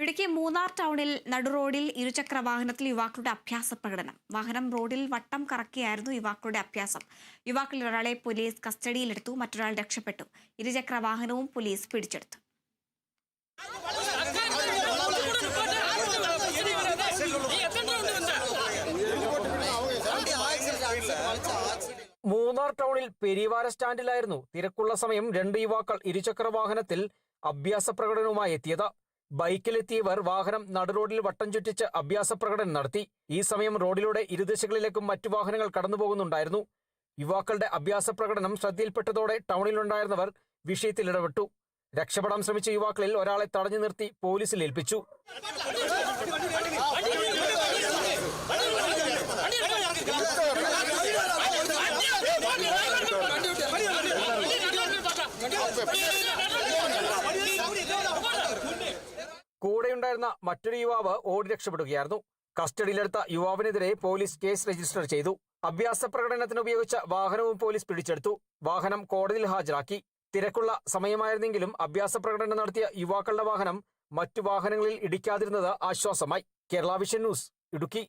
ഇടുക്കി മൂന്നാർ ടൗണിൽ നടുറോഡിൽ ഇരുചക്ര വാഹനത്തിൽ യുവാക്കളുടെ അഭ്യാസ പ്രകടനം. വാഹനം റോഡിൽ വട്ടം കറക്കിയായിരുന്നു യുവാക്കളുടെ അഭ്യാസം. യുവാക്കളിൽ ഒരാളെ പോലീസ് കസ്റ്റഡിയിലെടുത്തു, മറ്റൊരാൾ രക്ഷപ്പെട്ടു. ഇരുചക്ര വാഹനവും പോലീസ് പിടിച്ചെടുത്തു. മൂന്നാർ ടൗണിൽ പെരിവാര സ്റ്റാൻഡിലായിരുന്നു തിരക്കുള്ള സമയം രണ്ട് യുവാക്കൾ ഇരുചക്ര വാഹനത്തിൽ അഭ്യാസ പ്രകടനവുമായി എത്തിയത്. ബൈക്കിലെത്തിയവർ വാഹനം നടുറോഡിൽ വട്ടം ചുറ്റിച്ച് അഭ്യാസ പ്രകടനം നടത്തി. ഈ സമയം റോഡിലൂടെ ഇരുദിശകളിലേക്കും മറ്റു വാഹനങ്ങൾ കടന്നുപോകുന്നുണ്ടായിരുന്നു. യുവാക്കളുടെ അഭ്യാസ പ്രകടനം ശ്രദ്ധയിൽപ്പെട്ടതോടെ ടൗണിലുണ്ടായിരുന്നവർ വിഷയത്തിൽ ഇടപെട്ടു. രക്ഷപ്പെടാൻ ശ്രമിച്ച യുവാക്കളിൽ ഒരാളെ തടഞ്ഞു നിർത്തി പോലീസിൽ ഏൽപ്പിച്ചു. കൂടെയുണ്ടായിരുന്ന മറ്റൊരു യുവാവ് ഓടി രക്ഷപ്പെടുകയായിരുന്നു. കസ്റ്റഡിയിലെടുത്ത യുവാവിനെതിരെ പോലീസ് കേസ് രജിസ്റ്റർ ചെയ്തു. അഭ്യാസ പ്രകടനത്തിന് ഉപയോഗിച്ച വാഹനവും പോലീസ് പിടിച്ചെടുത്തു. വാഹനം കോടതിയിൽ ഹാജരാക്കി. തിരക്കുള്ള സമയമായിരുന്നെങ്കിലും അഭ്യാസ പ്രകടനം നടത്തിയ യുവാക്കളുടെ വാഹനം മറ്റു വാഹനങ്ങളിൽ ഇടിക്കാതിരുന്നത് ആശ്വാസമായി. Kerala vision news, Idukki.